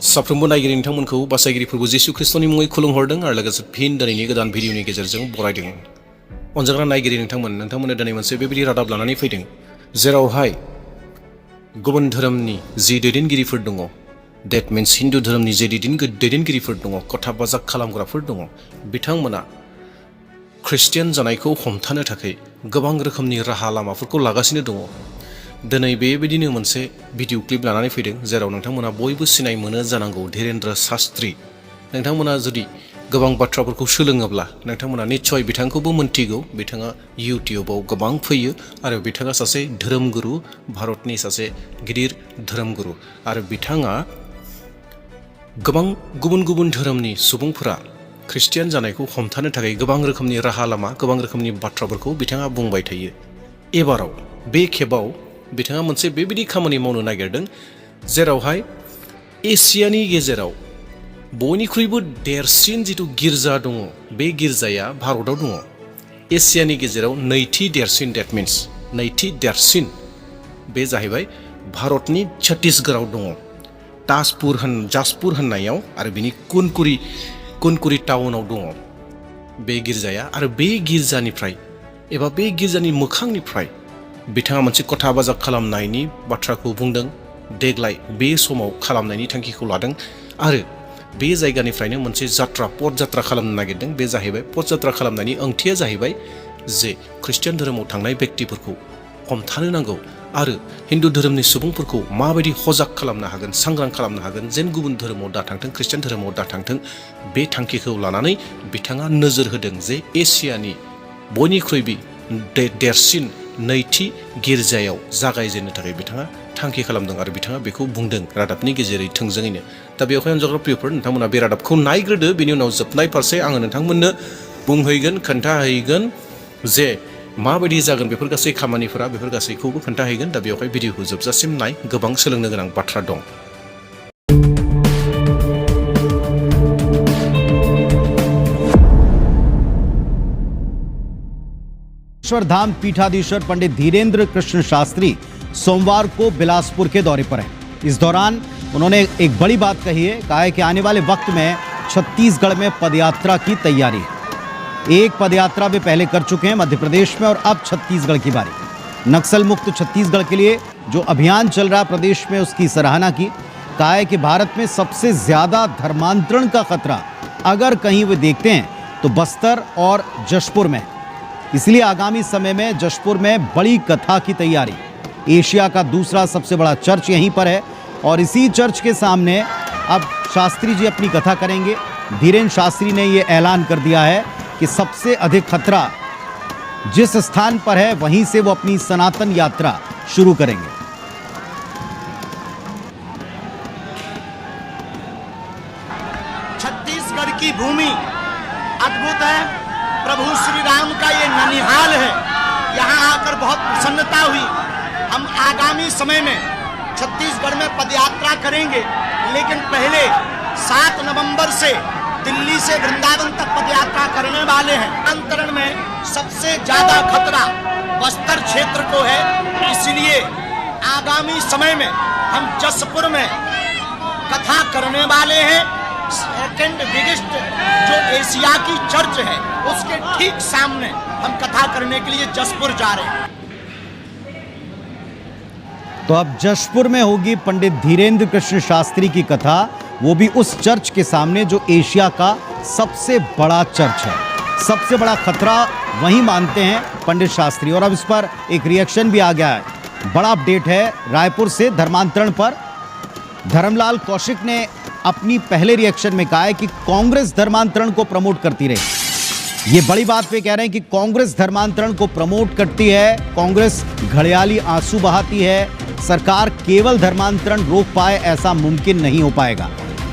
साफ्रोमबो नायगिरि नोंथांमोनखौ बासायगिरि फोरबो जिसु ख्रिस्टनि मुङै खुलुमहरदों आरो लोगोसे फिन दिनैनि गोदान भिडिअनि गेजेरजों बरायदों। अनजाग्रा नायगिरि नोंथांमोननो दिनै मोनसे बेबायदि रादाब लानानै फैदों जेरावहाय गुबुन धोरोमनि जि दैदेनगिरिफोर दङ, डेट मिन्स हिन्दु धोरोमनि जे दैदेनगिरिफोर दङ, कथा बाजाक खालामग्राफोर दङ, बिथांमोना ख्रिस्टियान जानायखौ हमथानो थाखाय गोबां रोखोमनि राहा लामाफोरखौ लागासिनो दङ। दिनै बेबायदिनो मोनसे भिडिअ क्लिप लानानै फैदों जेराव नोंथांमोना बयबो सिनाय मोनो जानांगौ धीरेन्द्र शास्त्री। नोंथांमोना जुदि गोबां बाथ्राफोरखौ सोलोङोब्ला नोंथांमोना निस्सय बिथांखौबो मोनथिगौ। बिथाङा इउटिउबाव गोबां फैयो आरो बिथाङा सासे धोरोमगुरु, भारतनि सासे गिदिर धोरोमगुरु आरो बिथाङा गोबां गुबुन गुबुन धोरोमनि सुबुंफोरा ख्रिस्टियान जानायखौ हमथानो थाखाय गोबां रोखोमनि राहा लामा, गोबां रोखोमनि बाथ्राफोरखौ बिथाङा बुंबाय थायो। एबाराव बे खेबाव बिथाङा मोनसे बेबायदि खामानि मावनो नागिरदों जेरावहाय एसियानि गेजेराव बयनिख्रुइबो देरसिन जिथु गिर्जा दङ, बे गिर्जाया भारताव दङ। एसियानि गेजेराव नैथि देरसिन, डेट मिन्स नैथि देरसिन बे जाहैबाय भारतनि छत्तीसगढ़आव दङ, जाजपुर होननायाव आरो बिनि कुनकुरी टाउनाव दङ बे गिर्जाया। आरो बे गिर्जानिफ्राय एबा बे गिर्जानि मोखांनिफ्राय बिथाङा मोनसे कथा बाजाक खालामनायनि बाथ्राखौ बुंदों। देग्लाय बे समाव खालामनायनि थांखिखौ लादों आरो बे जायगानिफ्रायनो मोनसे पद जात्रा खालामनो नागिरदों। बे जाहैबाय पद जात्रा खालामनायनि ओंथिया जाहैबाय जे ख्रिस्टियान धोरोमाव थांनाय व्यक्तिफोरखौ हमथानो नांगौ आरो हिन्दु धोरोमनि सुबुंफोरखौ माबायदि हजाग खालामनो हागोन, सांग्रां खालामनो हागोन, जेन गुबुन धोरोमाव दाथांथों, ख्रिस्टियान धोरोमाव दाथांथों। बे थांखिखौ लानानै बिथाङा नोजोर होदों जे एसियानि बयनिख्रुइबो देरसिन नैथि गिर्जायाव जागायजेननो थाखाय बिथाङा थांखि खालामदों आरो बिथाङा बेखौ बुंदों रादाबनि गेजेरै थोंजोङैनो। दा बेवहाय अनजाग्रा प्रियफोर, नोंथांमोना बे रादाबखौ नायग्रोदो, बेनि उनाव जोबनाय फारसे आङो नोंथांमोननो बुंहैगोन, खोन्थाहैगोन जे माबायदि जागोन बेफोर गासै खामानिफोरा, बेफोर गासैखौबो खोन्थाहैगोन। दा बेवहाय भिडिअखौ जोबजासिम नाय, गोबां सोलोंनो गोनां बाथ्रा दं। धाम पीठाधीश्वर पंडित धीरेन्द्र कृष्ण शास्त्री सोमवार को बिलासपुर के दौरे पर हैं। इस दौरान उन्होंने एक बड़ी बात कही है, कहा है कि आने वाले वक्त में छत्तीसगढ़ में पदयात्रा की तैयारी है। एक पदयात्रा वे पहले कर चुके हैं मध्य प्रदेश में और अब छत्तीसगढ़ की बारी। नक्सल मुक्त छत्तीसगढ़ के लिए जो अभियान चल रहा है प्रदेश में, उसकी सराहना की। कहा है कि भारत में सबसे ज्यादा धर्मांतरण का खतरा अगर कहीं वे देखते हैं तो बस्तर और जशपुर में, इसलिए आगामी समय में जशपुर में बड़ी कथा की तैयारी। एशिया का दूसरा सबसे बड़ा चर्च यहीं पर है और इसी चर्च के सामने अब शास्त्री जी अपनी कथा करेंगे। धीरेन्द्र शास्त्री ने ये ऐलान कर दिया है कि सबसे अधिक खतरा जिस स्थान पर है वहीं से वो अपनी सनातन यात्रा शुरू करेंगे। छत्तीसगढ़ की भूमि अद्भुत है। प्रभु श्री राम का ये ननिहाल है। यहाँ आकर बहुत प्रसन्नता हुई। हम आगामी समय में छत्तीसगढ़ में पदयात्रा करेंगे, लेकिन पहले 7 नवंबर से दिल्ली से वृंदावन तक पदयात्रा करने वाले हैं। अंतरण में सबसे ज्यादा खतरा बस्तर क्षेत्र को है, इसलिए आगामी समय में हम जशपुर में कथा करने वाले हैं। सेकेंड बिगेस्ट जो एशिया की चर्च है उसके ठीक सामने हम कथा करने के लिए जशपुर जा रहे हैं। तो अब जशपुर में होगी पंडित धीरेन्द्र कृष्ण शास्त्री की कथा, वो भी उस चर्च के सामने जो एशिया का सबसे बड़ा चर्च है। सबसे बड़ा खतरा वहीं मानते हैं पंडित शास्त्री। और अब इस पर एक रिएक्शन भी आ गया है। बड़ा अपडेट है रायपुर से धर्मांतरण पर। धर्मलाल कौशिक ने अपनी पहले रिएक्शन में कहा है कि कांग्रेस धर्मांतरण को प्रमोट करती रही। ये बड़ी बात पे कह रहे हैं कि कांग्रेस धर्मांतरण को प्रमोट करती है, कांग्रेस घड़ियाली आंसू बहाती है। सरकार केवल धर्मांतरण रोक पाए ऐसा मुमकिन नहीं हो पाएगा।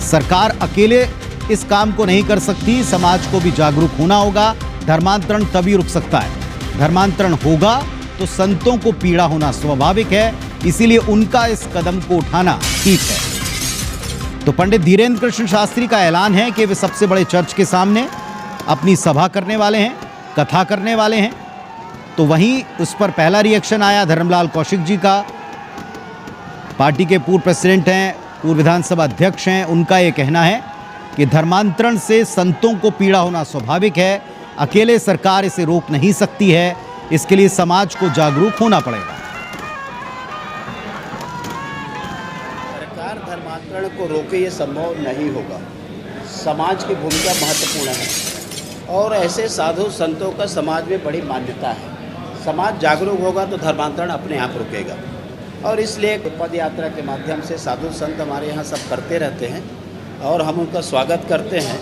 सरकार अकेले इस काम को नहीं कर सकती, समाज को भी जागरूक होना होगा। धर्मांतरण तभी रुक सकता है, धर्मांतरण होगा तो संतों को पीड़ा होना स्वाभाविक है, इसीलिए उनका इस कदम को उठाना ठीक है। तो पंडित धीरेन्द्र कृष्ण शास्त्री का ऐलान है कि वे सबसे बड़े चर्च के सामने अपनी सभा करने वाले हैं, कथा करने वाले हैं। तो वहीं उस पर पहला रिएक्शन आया धर्मलाल कौशिक जी का। पार्टी के पूर्व प्रेसिडेंट हैं पूर्व विधानसभा अध्यक्ष हैं, उनका ये कहना है कि धर्मांतरण से संतों को पीड़ा होना स्वाभाविक है, अकेले सरकार इसे रोक नहीं सकती है, इसके लिए समाज को जागरूक होना पड़ेगा। सरकार धर्मांतरण को रोके ये संभव नहीं होगा। समाज की भूमिका महत्वपूर्ण है और ऐसे साधु संतों का समाज में बड़ी मान्यता है। समाज जागरूक होगा तो धर्मांतरण अपने आप रुकेगा और इसलिए पद यात्रा के माध्यम से साधु संत हमारे यहाँ सब करते रहते हैं और हम उनका स्वागत करते हैं।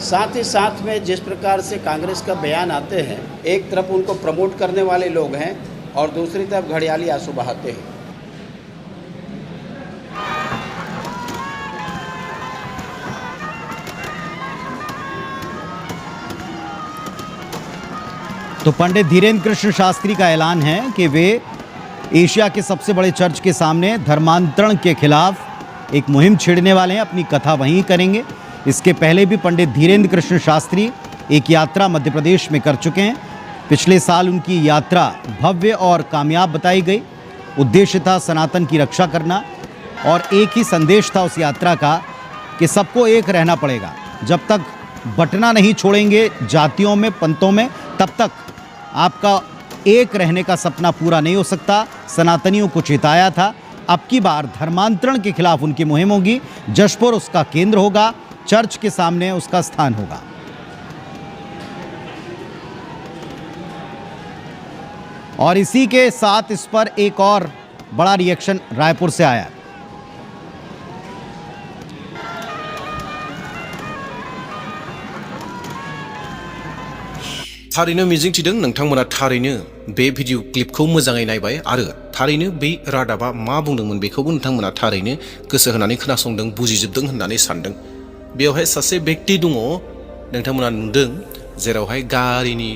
साथ ही साथ में जिस प्रकार से कांग्रेस का बयान आते हैं, एक तरफ उनको प्रमोट करने वाले लोग हैं और दूसरी तरफ घड़ियाली आंसू बहाते हैं। तो पंडित धीरेन्द्र कृष्ण शास्त्री का ऐलान है कि वे एशिया के सबसे बड़े चर्च के सामने धर्मांतरण के खिलाफ एक मुहिम छेड़ने वाले हैं, अपनी कथा वहीं करेंगे। इसके पहले भी पंडित धीरेन्द्र कृष्ण शास्त्री एक यात्रा मध्य प्रदेश में कर चुके हैं। पिछले साल उनकी यात्रा भव्य और कामयाब बताई गई। उद्देश्य था सनातन की रक्षा करना और एक ही संदेश था उस यात्रा का कि सबको एक रहना पड़ेगा। जब तक बंटना नहीं छोड़ेंगे जातियों में, पंथों में, तब तक आपका एक रहने का सपना पूरा नहीं हो सकता। सनातनियों को चेताया था। अब की बार धर्मांतरण के खिलाफ उनकी मुहिम होगी। जशपुर उसका केंद्र होगा, चर्च के सामने उसका स्थान होगा। और इसी के साथ इस पर एक और बड़ा रिएक्शन रायपुर से आया। थारैनो मिजिंथिदों नोंथांमोना थारैनो बे भिडिअ क्लिपखौ मोजाङै नायबाय आरो थारैनो बे रादाबा मा बुंदोंमोन बेखौबो नोंथांमोना थारैनो गोसो होनानै खोनासंदों, बुजिजोबदों होननानै सानदों। बेवहाय सासे व्यक्ति दङ, नोंथांमोना नुदों, जेरावहाय गारिनि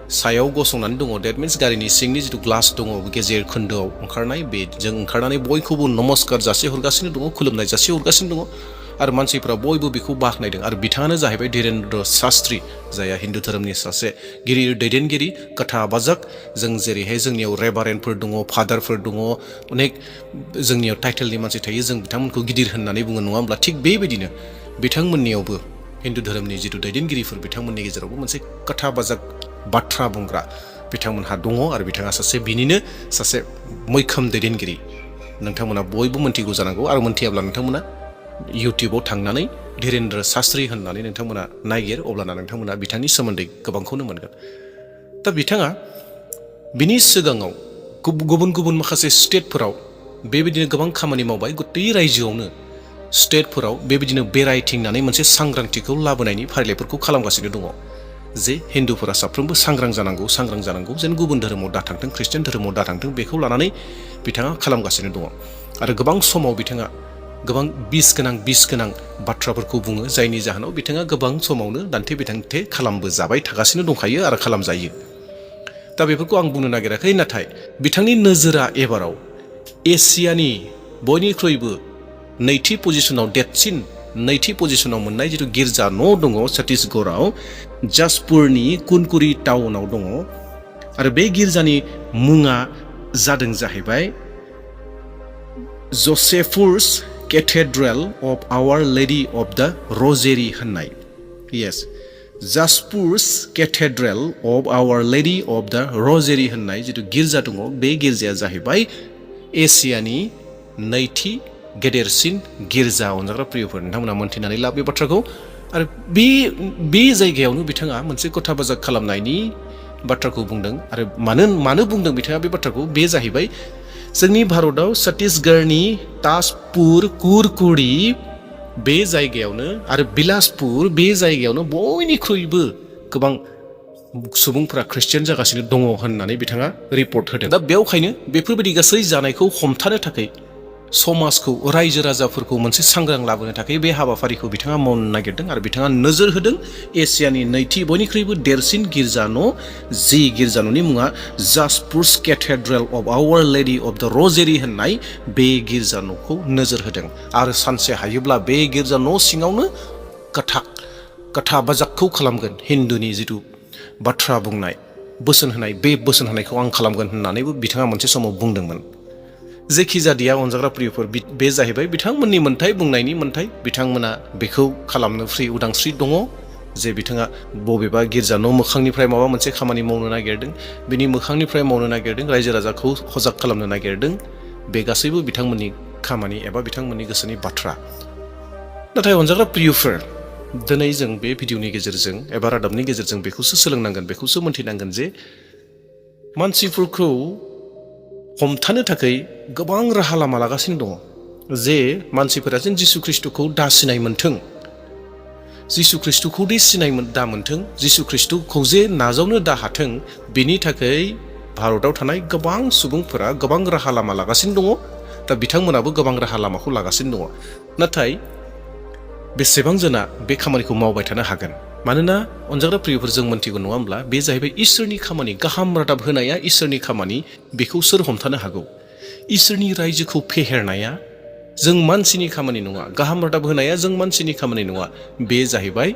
सायाव गसंनानै दङ। डेट मिन्स गारिनि सिंनि जिथु ग्लास दङ गेजेर खोन्दोआव ओंखारनाय, बेजों ओंखारनानै बयखौबो नमस्कार जासिहरगासिनो दङ, खुलुमनाय जासिहरगासिनो दङ आरो मानसिफ्रा बयबो बेखौ बाख्नायदों। आरो बिथाङानो जाहैबाय धीरेन्द्र शास्त्री, जायहा हिन्दु धोरोमनि सासे गिदिर दैदेनगिरि, कथा बाजाक। जों जेरैहाय जोंनियाव रेभारेन्डफोर दङ, फादारफोर दङ, अनेक जोंनियाव टाइटेलनि मानसि थायो, जों बिथांमोनखौ गिदिर होननानै बुङो, नङा होमब्ला? थिग बेबायदिनो बिथांमोननियावबो हिन्दु धोरोमनि जिथु दैदेनगिरिफोर, बिथांमोननि गेजेरावबो मोनसे कथा बाजाक बाथ्रा बुंग्रा बिथांमोनहा दङ आरो बिथाङा सासे बिनिनो सासे मैखोम दैदेनगिरि। नोंथांमोना बयबो मोनथिगौ जानांगौ आरो मोनथियाब्ला नोंथांमोना इउटिउबाव थांनानै धीरेन्द्र शास्त्री होननानै नोंथांमोना नायगिर, अब्लाना नोंथांमोना बिथांनि सोमोन्दै गोबांखौनो मोनगोन। दा बिथाङा बिनि सिगाङाव गुबुन गुबुन माखासे स्टेटफोराव बेबायदिनो गोबां खामानि मावबाय। गतै रायजोआवनो स्टेटफोराव बेबायदिनो बेरायथिंनानै मोनसे सांग्रांथिखौ लाबोनायनि फारिलाइफोरखौ खालामगासिनो दङ जे हिन्दुफोरा साफ्रोमबो सांग्रां जानांगौ, जेन गुबुन धोरोमाव दाथांथों, ख्रिस्टियान धोरोमाव दाथांथों, बेखौ लानानै बिथाङा खालामगासिनो दङ। आरो गोबां समाव बिथाङा गोबां बिस गोनां बाथ्राफोरखौ बुङो, जायनि जाहोनाव बिथाङा गोबां समावनो दान्थे बिदान्थे खालामबोजाबाय थागासिनो दंखायो आरो खालामजायो। दा बेफोरखौ आं बुंनो नागिराखै, नाथाय बिथांनि नोजोरा एबाराव एसियानि बयनिख्रुइबो नैथि पजिशनाव, देरसिन नैथि पजिशनाव मोननाय जिथु गिर्जा न' दङ छत्तीसगढ़आव, जाजपुरनि कुनकुरी टाउनाव दङ। आरो बे गिर्जानि मुङा जादों जाहैबाय जसेफुर्स Cathedral of Our Lady of the Rosary होननाय। Yes, जाजपुर्स Cathedral of Our Lady of the Rosary होननाय जिथु गिर्जा दङ, बे गिर्जाया जाहैबाय एसियानि नैथि गेदेरसिन गिर्जा। अनजाग्रा प्रियफोर, नोंथांमोना मोनथिनानै ला बे बाथ्राखौ। आरो बे जायगायावनो बिथाङा मोनसे कथा बाजाक खालामनायनि बाथ्राखौ बुंदों। आरो मानो बुंदों बिथाङा बे बाथ्राखौ? बे जाहैबाय जोंनि भारतआव छत्तीसगढ़नि ताजपुर, कुरकुरी बे जायगायावनो आरो बिलासपुर बे जायगायावनो बयनिख्रुइबो गोबां सुबुंफोरा ख्रिस्टियान जागासिनो दङ होननानै बिथाङा रिपर्ट होदों। दा बेवखायनो बेफोरबायदि गासै जानायखौ हमथानो थाखाय समाजखौ, रायजो राजाफोरखौ मोनसे सांग्रां लाबोनो थाखाय बे हाबाफारिखौ बिथाङा मावनो नागिरदों। आरो बिथाङा नोजोर होदों एसियानि नैथि बयनिख्रुइबो देरसिन गिर्जा न', जि गिर्जा न'नि मुङा Jajpur's Cathedral of Our Lady of the Rosary होननाय बे गिर्जा न'खौ नोजोर होदों। आरो सानसे हायोब्ला बे गिर्जा न' सिङावनो कथा बाजाकखौ खालामगोन। हिन्दुनि जिथु बाथ्रा बुंनाय, बोसोन होनाय, बे बोसोन होनायखौ आं खालामगोन होननानैबो बिथाङा मोनसे समाव बुंदोंमोन। जेखि जादिया अनजाग्रा प्रियफोर बे जाहैबाय बिथांमोननि मोन्थाय बुंनायनि मोन्थाय बिथांमोना बेखौ खालामनो फ्रि उदांस्रि दङ जे बिथाङा बबेबा गिर्जा न' मोखांनिफ्राय माबा मोनसे खामानि मावनो नागिरदों बिनि मोखांनिफ्राय मावनो नागिरदों रायजो राजाखौ हजाग खालामनो नागिरदों बे गासैबो बिथांमोननि खामानि एबा बिथांमोननि गोसोनि बाथ्रा नाथाय अनजाग्रा प्रियफोर दिनै जों बे भिडिअनि गेजेरजों एबा रादाबनि गेजेरजों बेखौसो सोलोंनांगोन बेखौसो मोनथिनांगोन जे मानसिफोरखौ हमथानो थाखाय गोबां राहा लामा लागासिनो दङ जे मानसिफोरा जेन जिसु ख्रिस्ट'खौ दा सिनाय मोनथों जिसु ख्रिस्ट'खौ दि सिनाय दा मोनथों जिसु ख्रिस्ट'खौ जे नाजावनो दा हाथों बेनि थाखाय भारताव थानाय गोबां सुबुंफोरा गोबां राहा लामा लागासिनो दङ दा बिथांमोनाबो गोबां राहा लामाखौ लागासिनो दङ नाथाय बेसेबां जना बे खामानिखौ मावबाय थानो हागोन मानोना अनजाग्रा प्रियफोर जों मोनथिगौ नङा होमब्ला बे जाहैबाय इसोरनि खामानि गाहाम रादाब होनाया इसोरनि खामानि बेखौ सोर हमथानो हागौ इसोरनि रायजोखौ फेहेरनाया जों मानसिनि खामानि नङा गाहाम रादाब होनाया जों मानसिनि खामानि नङा बे जाहैबाय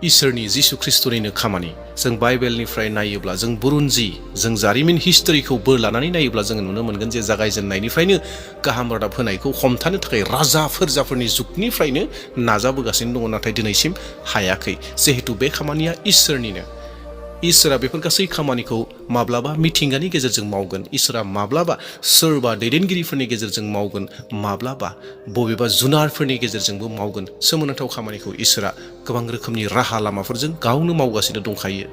इसोरनि जिसु ख्रिस्ट'निनो खामानि जों बाइबेलनिफ्राय नायोब्ला जों बुरुनजि जों जारिमिन हिस्टरिखौ बोर लानानै नायोब्ला जोङो नुनो मोनगोन जे जागायजेननायनिफ्रायनो गाहाम रादाब होनायखौ हमथानो थाखाय राजा फोरजाफोरनि जुगनिफ्रायनो नाजाबोगासिनो दङ नाथाय दिनैसिम हायाखै जिहेतु बे खामानिया इसोरनिनो इसोरा बेफोर गासै खामानिखौ माब्लाबा मिथिंगानि गेजेरजों मावगोन इसोरा माब्लाबा सोरबा दैदेनगिरिफोरनि गेजेरजों मावगोन माब्लाबा बबेबा जुनारफोरनि गेजेरजोंबो मावगोन सोमोनांथाव खामानिखौ इसोरा गोबां रोखोमनि राहा लामाफोरजों गावनो मावगासिनो दंखायो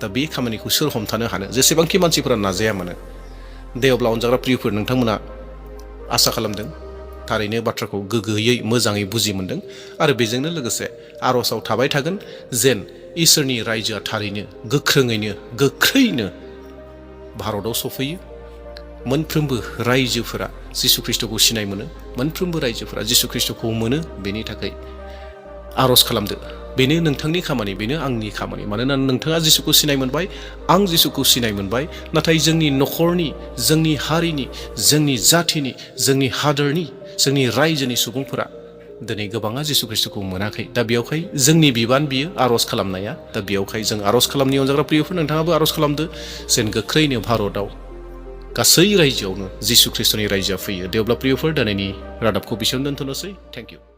दा बे खामानिखौ सोर हमथानो हानो जेसेबांखि मानसिफोरा नाजाया मानो दे अब्ला अनजाग्रा प्रियफोर नोंथांमोना आसा खालामदों थारैनो बाथ्राखौ गोग्गोयै मोजाङै बुजि मोनदों आरो बेजोंनो लोगोसे आर'जआव थाबाय थागोन जेन इसोरनि रायजोआ थारैनो गोख्रोङैनो गोख्रैनो भारताव सफैयो मोनफ्रोमबो रायजोफोरा जिसु ख्रिस्ट'खौ सिनाय मोनो मोनफ्रोमबो रायजोफोरा जिसु ख्रिस्ट'खौ मोनो बेनि थाखाय आर'ज खालामदो बेनो नोंथांनि खामानि बेनो आंनि खामानि मानोना नोंथाङा जिसुखौ सिनाय मोनबाय आं जिसुखौ सिनाय मोनबाय नाथाय जोंनि न'खरनि जोंनि हारिनि जोंनि जाथिनि जोंनि हादोरनि जोंनि रायजोनि सुबुंफोरा दिनै गोबाङा जिसु ख्रिस्ट'खौ मोनाखै दा बेयावखाय जोंनि बिबान बियो आर'ज खालामनाया दा बेयावखाय जों आर'ज खालामनि अनजाग्रा प्रियफोर नोंथाङाबो आर'ज खालामदो जेन गोख्रैनो भारताव गासै रायजोआवनो जिसु ख्रिस्ट'नि रायजोआ फैयो दे अब्ला प्रियफोर दिनैनि रादाबखौ बेसेयावनो दोनथ'नोसै थेंक इउ